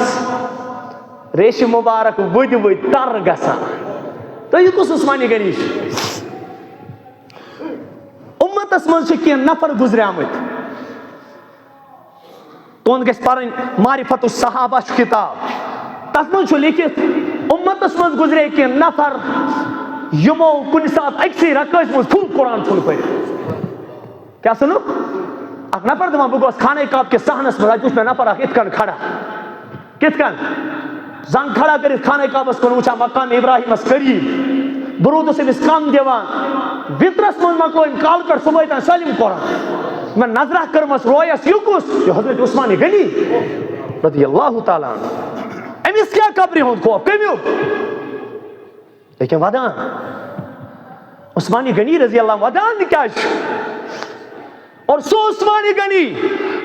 ریشہِ مبارک ؤدۍ ؤدۍ تر گژھان. تُہۍ کُس عثمانی غنی چھُ اُمتس منٛز چھِ کینٛہہ نفر گُزریمٕتۍ تُہُنٛد گژھِ پرٕنۍ معرفت الصحابہ چھُ کِتاب تتھ منٛز چھُ لیکھِتھ اُمتس منٛز گُزرے کینٛہہ نفر یِمو کُنہِ ساتہٕ أکسٕے رکٲژ منٛز فُل قرآن ژھُن پٔرِتھ. کیٛاہ ژھُنُکھ اکھ نفر دپان بہٕ گوس خانہ کعبہ کِس صحنس منٛز اتہِ وُچھ مےٚ نفر اکھ یِتھ کٔنۍ کھڑا کِتھ کٔنۍ زنگ کھڑا کٔرِتھ خانہ کعبس کُن وٕچھان مقام ابراہیمس قریٖب برود أمس کم دِوان وِترس منٛز مۄکلویِم کالہٕ پٮ۪ٹھ صبحٲے تام سٲلِم قرآن مےٚ نظرا کٔرمٕژ رویس یہِ کُس یہِ حضرت عثمان غنی رضی اللہ تعالیٰ عنہ أمِس کیٛاہ قبرِ ہُنٛد خوف کٔمیُک لیکن ودان عثمان غنی رضی اللہ ودان کیٛازِ چھُ اور سو عثمان غنی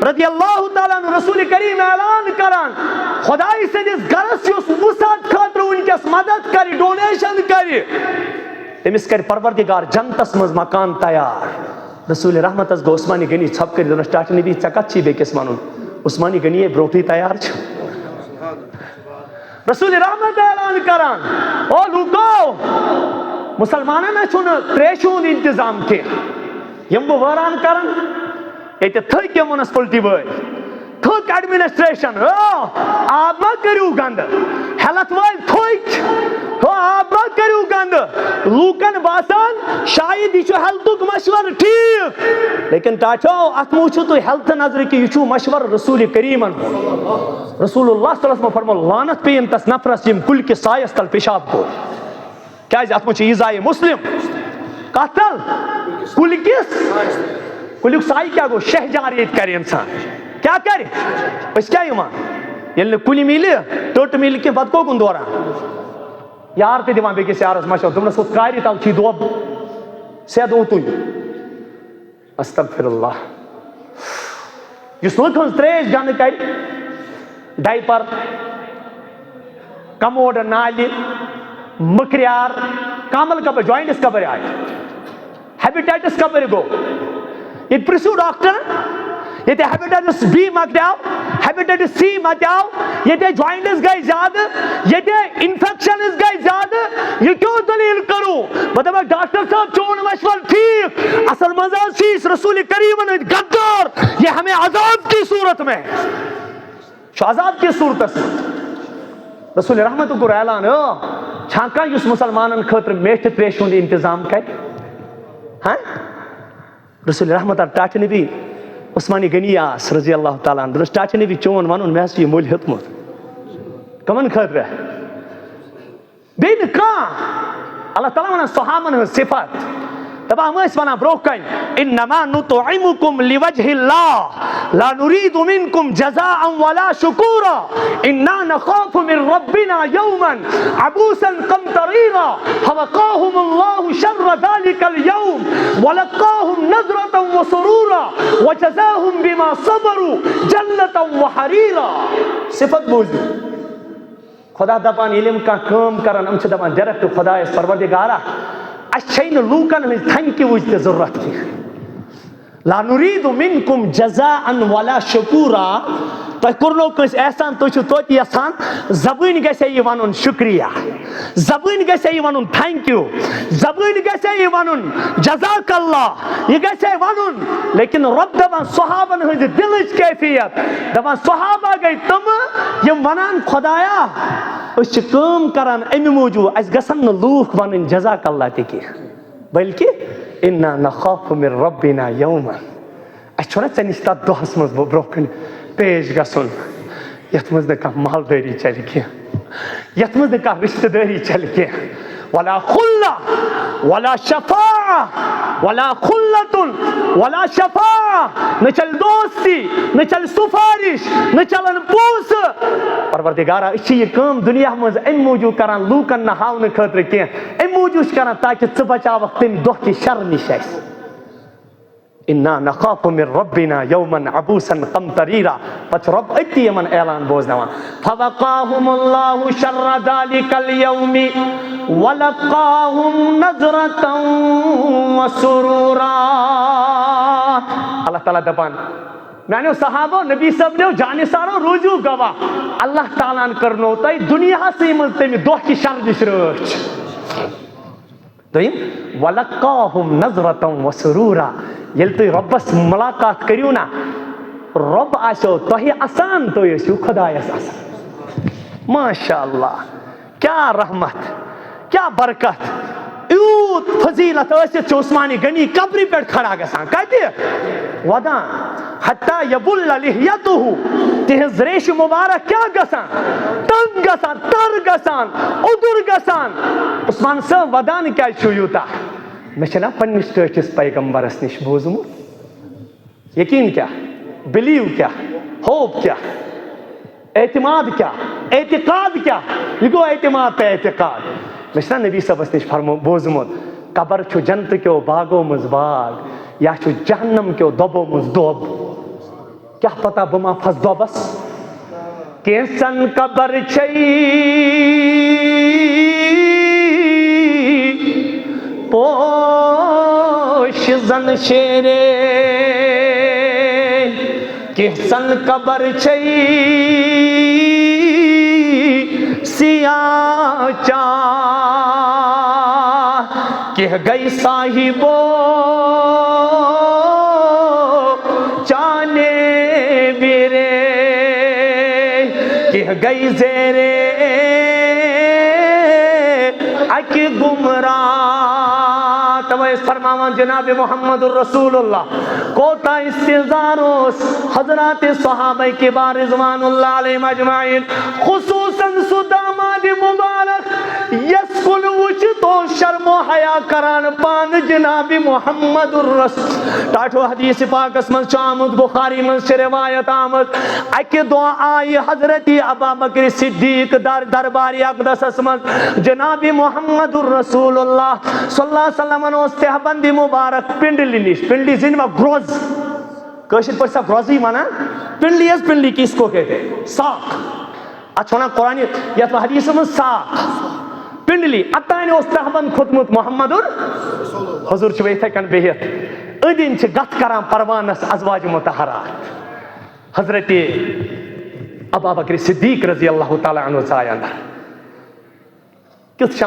رضی اللہ تعالیٰ عنہ رسول کریم اعلان کران خدائی سٕنٛدِس گرس یُس وُسعت خٲطرٕ وٕنکٮ۪س مدد کرِ ڈونیشن کرِ تٔمِس کرِ پروردگار جنتس منٛز مکان تیار رسول رحمتس گوٚو عثمان غنی ژھۄپہٕ کٔرِتھ دوٚپنس ٹاٹھ نبی ژےٚ کتھ چھی بیٚکِس ونُن عثمان غنی برونٹھٕے تیار چھُ رسول رحمت اعلان کران او لوٗکو مسلمانن ہا چھُنہٕ تریشہِ ہُنٛد انتظام کینٛہہ یِم بہٕ وٲران کران ییٚتہِ تھٔکۍ یِم منسپلٹی وٲلۍ تھٔکۍ ایڈمنسٹریشن آب ما کٔرِو گنٛدٕ ہیلتھ وٲلۍ تھٔکۍ آب ما کٔرِو گنٛدٕ لوٗکن باسان شاید یہِ چھُ ہیلتھُک مشورٕ ٹھیٖک لیکن ٹاٹھو اتھ مہ وٕچھِو تُہۍ ہیلتھ نظرِ کہِ یہِ چھُ مشورٕ رسول کریٖمن ہُنٛد رسول اللہ صلی اللہ علیہ وسلم فرموو لعنت پیٚیِن تس نفرس ییٚمۍ کُلۍ کِس سایس تل پیشاب کوٚر کیازِ اتھ منٛز چھِ ایٖزایہِ مسلم کتھ تل کُلۍ کِس کُلیُک سایہِ کیٛاہ گوٚو شہجار ییٚتہِ کرِ انسان کیٛاہ کرِ أسۍ کیٛاہ یِوان ییٚلہِ نہٕ کُلہِ مِلہِ ٹٔٹ مِلہِ کینٛہہ پتہٕ کوکُن دوران یار تہِ دِوان بیٚکِس یارس مشورٕ دوٚپنس ہُتھ کارِ تل چھی دۄب سیٚد اوتُے استغفر اللہ یُس لُکھ ہٕنٛز تریش گنٛدٕ کرِ ڈایپر کموڈ نالہِ مٔکریار کامل کپٲرۍ جوینٹس کپٲرۍ آیہِ ہیبِٹیٹس کپٲرۍ گوٚو ییٚتہِ پرژھِو ڈاکٹر ییٚتہِ ہیبِٹیٹس بی مکلیو ہیبِٹیٹس سی متیو ییٚتہِ جوینٹس گٔے زیادٕ ییٚتہِ انفیکشنز گٔے زیادٕ یہِ کیوں دلیٖل کرو بہٕ دپکھ ڈاکٹر صٲب چون مشورٕ ٹھیٖک اصل منٛز حظ چھِ أسۍ رسول کریٖمن ہٕنٛدۍ غدار یہ ہمیں عذاب کی صورت میں چھُ عذاب کِس صوٗرتس منٛز رسول رحمتُک کوٚر اعلان چھا کانٛہہ یُس مُسلمانن خٲطرٕ میٹھِ تریشہِ ہُنٛد انتظام کرِ رسول رحمت ٹاٹھِ نبی عثمان غنی آس رضی اللہ تعالیٰ عنہ دوٚپنس ٹاٹھِ نبی چون ونُن مےٚ حظ چھُ یہِ مٔلۍ ہیوٚتمُت کٕمن خٲطرٕ بیٚیہِ نہٕ کانٛہہ اللہ تعالیٰ ونان صحابن ہٕنٛز صفت دپان یِم ٲسۍ ونان برونٛہہ کنہِ انما نطعمکم لوجہ اللہ لا نريد منکم جزاء ولا شکورا انا نخاف من ربنا یوما عبوسا قمطریرا فوقاهم اللہ شر ذلك اليوم ولقاهم نظرة وسرورا وجزاهم بما صبروا جنة وحریرا صفت بوزِو خدا دپان ییٚلہِ یِم کانٛہہ کٲم کران یِم چھِ دپان ڈایریکٹ خدایس پروردگارا اَسہِ چھے نہٕ لوٗکن ہٕنٛز تھنکہِ وٕچھ تہِ ضروٗرت کینٛہہ لا نُریٖدُ مِنکُم جزاء ولا شکورا تۄہہِ کوٚرنو کٲنٛسہِ احسان تُہۍ چھِو توتہِ یژھان زبٲنۍ گژھِ ہے یہِ ونُن شُکریہ زبٲنۍ گژھِ ہے یہِ ونُن تھینک یوٗ زبٲنۍ گژھِ ہے یہِ ونُن جزاک اللہ یہِ گژھِ ہے ونُن لیکن رۄب دپان صحابن ہٕنٛزِ دِلٕچ کیفیت دپان صحابہ گٔے تِمہٕ یِم ونان خۄدایا أسۍ چھِ کٲم کران امہِ موٗجوٗب اَسہِ گژھن نہٕ لوٗکھ ونٕنۍ جزاک اللہ تہِ کینٛہہ بلکہِ انا نخاف من ربنا یوما اَسہِ چھُنہ ژےٚ نِش تتھ دۄہس منٛز برونٛہہ کُن پیش گژھُن یتھ منٛز نہٕ کانٛہہ مالدٲری چلہِ کینٛہہ یتھ منٛز نہٕ کانٛہہ رشتہٕ دٲری چلہِ کینٛہہ ولا خُلہ ولا شفاعہ ولا خُلتُن ولا شفاعہ نہ چلہِ دوستی نہ چلہِ سُفارش نہ چلن پونٛسہٕ پروردگارا أسۍ چھِ یہِ کٲم دُنیا منٛز امہِ موٗجوٗب کران لوٗکن نہٕ ہاونہٕ خٲطرٕ کینٛہہ امہِ موٗجوٗب چھِ کران تاکہِ ژٕ بچاوکھ تمہِ دۄہ کہِ شرٕ نِش اَسہِ انا نخاف من ربنا یوما عبوسا قمطریرا پتہٕ چھُ رۄب أتی یِمن اعلان بوزناوان فوقاهم اللہ شر ذلك اليوم ولقاهم نظرة وسرورا اللہ تعالیٰ دپان میانیو صحابو نبی صٲبنیو جانِسارو روٗزِو گواہ اللہ تعالیٰ ہن کٔرنو تۄہہِ دُنیاہسٕے منٛز تمہِ دۄہ کہِ شرٕ نِش رٲچھ دوٚیِم وَلَقَّاهُمْ نَظْرَةً وَسُرُورًا ییٚلہِ تُہۍ رۄبس مُلاقات کٔرِو نا رۄب آسیو تۄہہِ اَسان تُہۍ ٲسِو خۄدایس اَسان ماشاء اللہ کیٛاہ رحمت کیٛاہ برکت یوٗت فضیٖلت ٲسِتھ چھُ عثمان غنی قبرِ پٮ۪ٹھ کھڑا گژھان کتہِ ودان حتی یبل لحیتہ تہنز ریش مبارک کیا گسان تنگ گسان تر گسان ادر گسان عثمان صاحب ودان کیا چھو یوتا میں چھنا پنس ٹاٹس پیغمبرس نش بوزمت یقین کیا بلیو کیا ہوپ کیا اعتماد کیا اعتقاد کیا یہ گو اعتماد پہ اعتقاد میں چھنا نبی صاحبس نش بوزمت قبر چھو جنت کیو باغو مز باغ یا چھو جہنم کیو دبو مز دب کیا پتا بما پھس دوبس کیسن قبر چھئی پوش زن شیرے کیسن قبر چھئی سیاہ چاہ کہ گئی صاحبو چانے بیرے کہ گئی زیرے اکی گمراہ تویس فرماوان جناب محمد الرسول اللہ کوتا استظاروس حضرات صحابہ کبار رضوان اللہ علیہ مجمعین خصوصاً صدامات مبارک یسکل وچ تو شرم و حیا کران پان جناب محمد الرسول ٹاٹھو حدیث پاک اسمن چامد بخاری من سے روایت آمد اکی دعا آئی حضرت ابا بکر صدیق درباری اقدس اسمن جناب محمد الرسول اللہ صلی اللہ علیہ وسلم استحبندی مبارک پنڈلی نیش پنڈلی زن میں گروز کشر پر سا گروزی مانا پنڈلی از پنڈلی کس کو کہتے ساق اچھونا قرآن یا تو حدیث میں ساق پنڈلی اتائن استحبند خدمت محمد حضور چوئی تھے کن بہت ادین چھ گت کران پروانس ازواج متحرات حضرت ابا بکر صدیق رضی اللہ تعالیٰ عنہ سایہ اندر کس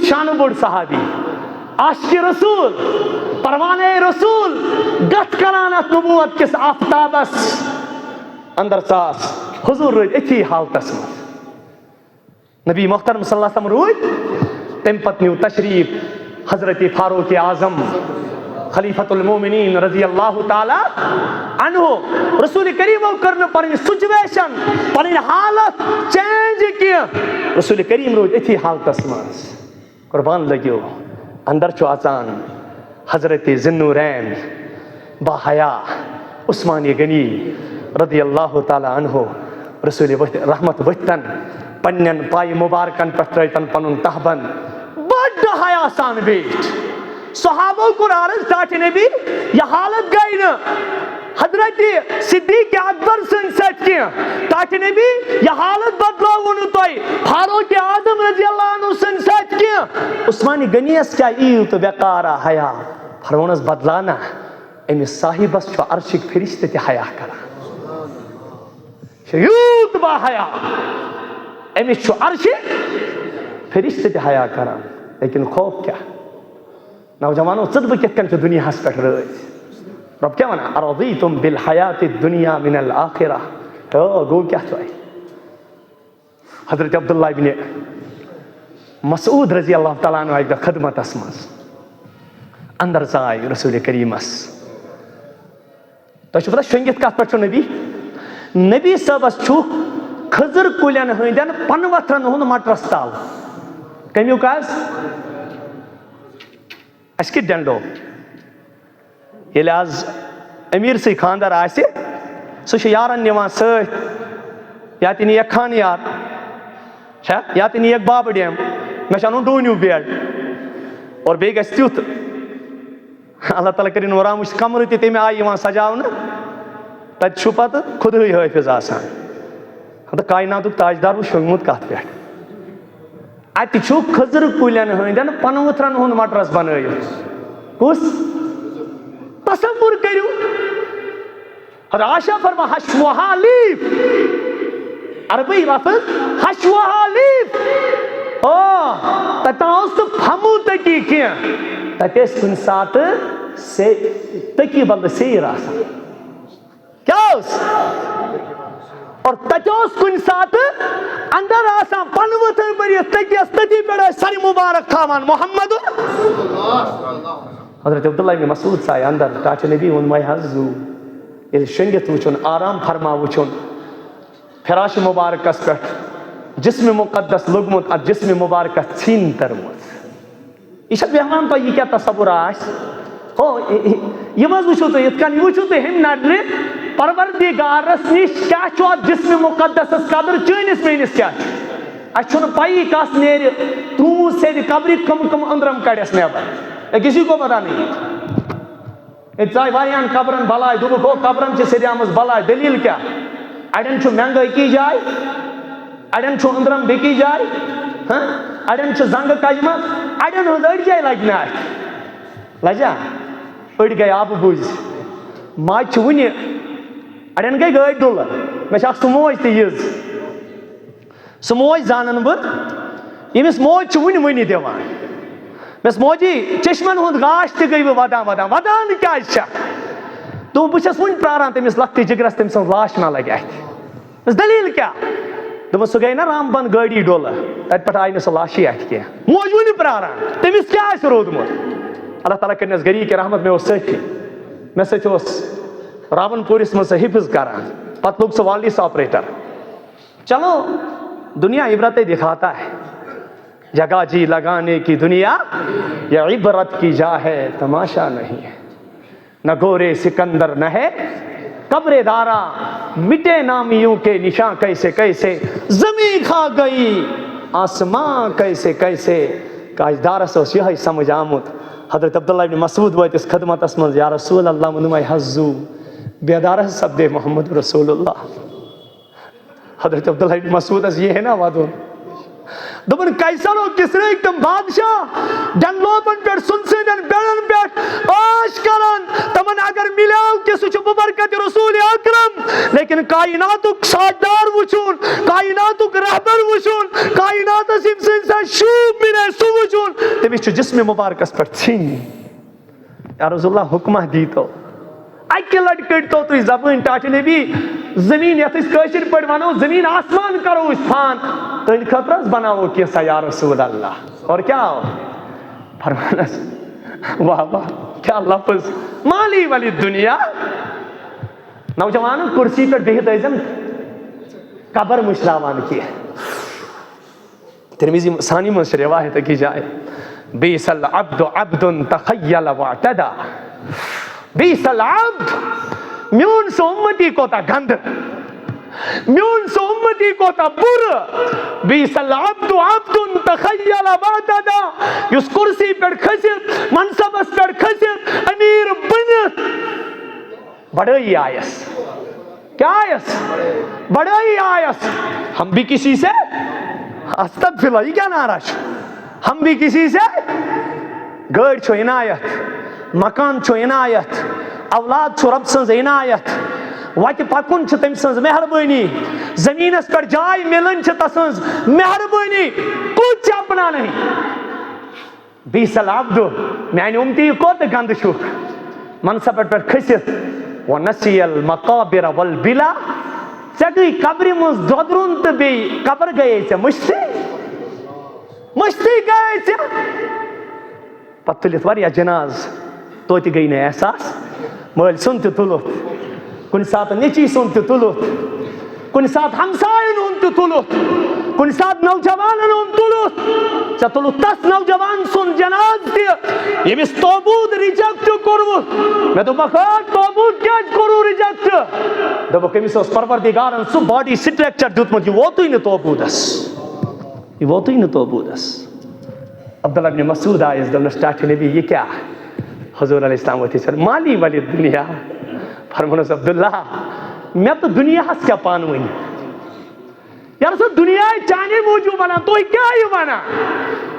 شان بڑ صحابی عاشق رسول پروانے رسول گت کرانت نبوت کس آفتابس اندر ساس حضور روید اتھی حالتس میں نبی محترم صلی اللہ علیہ وسلم روید تم پتنیو تشریف حضرت فاروق اعظم خلیفۃ المومنین رضی اللہ تعالی عنہ رسول کریم کرنے پر سچویشن پر حالت چینج کیا رسول کریم روید اتھی حالتس میں قربان لگیو اندر چو اذان حضرت ذوالنورین با حیا عثمان غنی رضی اللہ تعالی عنہ رسول رحمت وطن پنن پائی مبارکن پترتن پنن تہبن بڑ حیا سان بیٹھ صحابہ کو عرض ٹاٹھ نبی یہ حالت گئی نا حضرت صدیق اکبر سن سچ کیا ٹاٹھ نبی یہ حالت بدلاؤ نتوئی فاروق اعظم رضی اللہ عنہ سن سچ کیا عثمان غنیس کیا ایو تو بیقارا حیا فرمونس بدلانا امی صاحبس چھو عرشک فرشتے تی حیا کرا شیوت با حیا امی چھو عرشک فرشتے تی حیا کرا لیکن خوف کیا نوجوانوں صدب کتکن چو دنیا ہس پٹ رہے رب کیا مانا ارضیتم بالحیات الدنیا من الاخرہ گو کیا چوائی حضرت عبداللہ ابن مسعود رضی اللہ تعالیٰ عنہ ایک خدمت اسماز اندر زائی رسول کریم اس تو شبتا شنگیت کات پر چھو نبی صاحب اس چھو خضر کلین ہندین پنوترن ہون مٹرستال کمیو کاز اشکی ڈنڈو یہ لحاظ امیر سے خاندر آئے سو یارن نیوان سوئی یا تینی ایک خان یار یا تینی ایک باب ڈیم میں چانوں ڈونیو بیڑ اور بیگ استیوت اللہ تعالیٰ کرین ورامش کمرتی تی میں آئی وہاں سجاؤ نا تج چھپا تو خود ہوئی حافظ آسان تو کائناتو تاجدار وہ شنگمت کات بیڑ آتی چھو خضر کولین ہوئندین پنوترن ہون مٹرس بنائیو کس تصور کریو راشا فرما حشوہا لیف عربی لفظ حشوہا لیف تتاؤس تو پھمو تکی کیا تکیس کن ساتھ تکی بلد سیر آسا کیا اس اور تجوز کن ساتھ اندر آسان پنوتر بری تکی استدی بیڑا ساری مبارک تھامان محمد حضرت عبداللہ ابن مسعود سائے اندر ٹاچ نبی ان مائی حضو یل شنگت وچھن آرام فرما وچھن فراش مبارکس پہ جسم مقدس لگمت ات جسم مبارکس ژھین ترمت یہ بیہوان تو یہ کیا تصور آس ہو یہ مز وچھو تو یت کن وچھو تو ہم نڈر پروردگارس نش کیا چھو ات جسم مقدس قدر چٲنِس میٲنِس کیا اس چھُنہٕ پایی کس نیرِ تروہ سے قبر کم کم اندرم کڑس نیبر کسی کو پتہ نہیں ژاے واریاہن قبرن بلاے دوٚپُکھ ہو قبرن چھِ سیدیمٕژ بلاے دلیل کیا اڑین چھُ مینگہٕ أکی جاے اڑین چھُ أنٛدرم بیٚکِس جاے اڑین چھُ زنگہٕ کجہِ منٛز اڑین ہٕنٛز أڑۍ جاے لگہِ نہٕ اتھ لجا أڑۍ گٔے آبہٕ بُزۍ ماجہِ چھِ وُنہِ اڑین گٔے گٲڑۍ ڈُلہٕ مےٚ چھِ اکھ سُہ موج تہِ یِژ سُہ موج زانن بہٕ ییٚمِس موج چھِ وُنہِ وُنہِ دِوان مےٚ موجی چشمن ہُنٛد گاش تہِ گٔے بہٕ ودان ودان ودان کیازِ چھےٚ دوٚپ بہٕ چھَس وُنہِ پراران تٔمِس لۄکٹِس جگرس تٔمۍ سٕنٛز لاش ما لگہِ اتھِ دلیل کیاہ دوٚپُن سُہ گٔے نا رام بند گٲڑی ڈولہٕ تتہِ پٮ۪ٹھ آیہِ نہٕ سۄ لاشی اتھِ کینٛہہ موج وُنہِ پراران تٔمِس کیاہ آسہِ روٗدمُت اللہ تعالیٰ کٔرنَس گریٖکہِ رحمت مےٚ اوس سۭتی مےٚ سۭتۍ اوس راون پوٗرِس منٛز سُہ حِفظ کران پتہٕ لوٚگ سُہ والڈیس آپریٹر چلو دنیا عبرتیں دکھاتا ہے جگہ جی لگانے کی دنیا یہ عبرت کی جا ہے تماشا نہیں ہے نہ گورے سکندر نہ ہے قبر دارا مٹے نامیوں کے نشاں کیسے کیسے زمین کھا گئی آسمان کیسے کیسے کاش دارس اوس یہے سمجھ آمت حضرت عبداللہ ابن مسعود وٲتِس خدمتس منٛز یا رسول اللہ ووٚنمے حضو بیدارس سپدے محمد رسول اللہ حضرت عبداللہ ابن مسعودس یہ ہے نا ودُن دوٚپُن کیسر و کسرے تم بادشاہ ڈنلوپن پہ سنسن بیڑن پہ عاش کرن تمن اگر ملیو کہ سُہ چھُ ببرکت رسول اکرم لیکن کائناتُک سردار وٕچھُن کائناتُک رہبر وٕچھُن کائناتس ییٚمہِ سٕنٛدۍ سۭتۍ شوٗب مِلے سُہ وٕچھُن تٔمِس چھُ جسمِ مبارکس پٮ۪ٹھ ژھِنۍ یا رسول اللہ حکمہ دیٖتو اکہِ لٹہِ کٔڑتو تُہۍ زبٲنۍ ٹاٹہِ نبی زمین یتھ أسۍ کٲشِر پٲٹھۍ ونو زمین آسمان کرو أسۍ فان تہنٛدِ خٲطرٕ حظ بناوو کینٛژھا یا رسول اللہ اور کیا ہو فرمانس واہ واہ کیا لفظ مالی والی دنیا نوجوان کرسی پہ بہت ٲسۍزن قبر مشراوان کینٛہہ ترمذی ثانی منٛز چھِ روایت أکِس جایہِ بیٖس العبد عبد تخیل واعتدى بیٖس العبد میون سُہ اُمتی کوتاہ گندٕ میون سُہ اُمتی کوتاہ بُرٕ بیٖس العبد عبد تخیل واعتدى یُس کرسی پٮ۪ٹھ کھٔسِتھ منصبس پٮ۪ٹھ کھٔسِتھ أمیٖر بٔنِتھ بڑٲیی آیس کیا آیس بڑٲیی آیس ہم بھی کسی سے استغفر اللہ یہ کیا نعرہ چھُ ہم بھی کسی سے گٲڑۍ چھو عنایت مکان چھو عنایت اولاد چھو رب سٕنٛز عنایت وتہِ پکُن چھِ تٔمۍ سٕنٛز مہربٲنی زمینس پٮ۪ٹھ جاے مِلٕنۍ چھِ تسٕنٛز مہربٲنی کُچھ اپنا نہیں بیٖس العبد میانہِ اُمتی کوتاہ گندٕ چھُکھ منصبس پٮ۪ٹھ کھٔسِتھ ونسی المقابر والبلا ژےٚ گٔے قبرِ منٛز دۄدرُن تہٕ بیٚیہِ قبر گٔیے ژےٚ مٔشتٕے گٔیے ژےٚ پتہٕ تُلِتھ واریاہ جناز توتہِ گٔے نہٕ احساس مٲلۍ سُنٛد تہِ تُلُتھ کُنہِ ساتہٕ نیٚچی سُنٛد تہِ تُلُتھ کُنہِ ساتہٕ ہمساین ہُنٛد تہِ تُلُتھ کُنہِ ساتہٕ نوجوانن ہُنٛد تُلُتھ ژےٚ تُلُتھ تس نوجوان سُنٛد جناز تہِ ییٚمِس توبوٗد رِجکٹ کوٚرمُت مےٚ دوٚپمکھ توبوٗد کیازِ کوٚروٕ رِجکٹ دوٚپُکھ أمِس اوس پروردِگارن سُہ باڈی سٹرکچر دیُتمُت یہِ ووتُے نہٕ توبوٗدس عبداللہ ابن مسعود آیس دوٚپنس ٹاٹھہِ نبی یہ کیا حضور علیہ السلام ؤتھِتھ مالی والی دنیا فرمونس عبداللہ مےٚ تہٕ دُنیاہس کیٛاہ پانہٕ ؤنۍ یارٕ سُہ دُنیا چانے موٗجوٗب ونان تُہۍ کیٛاہ ونان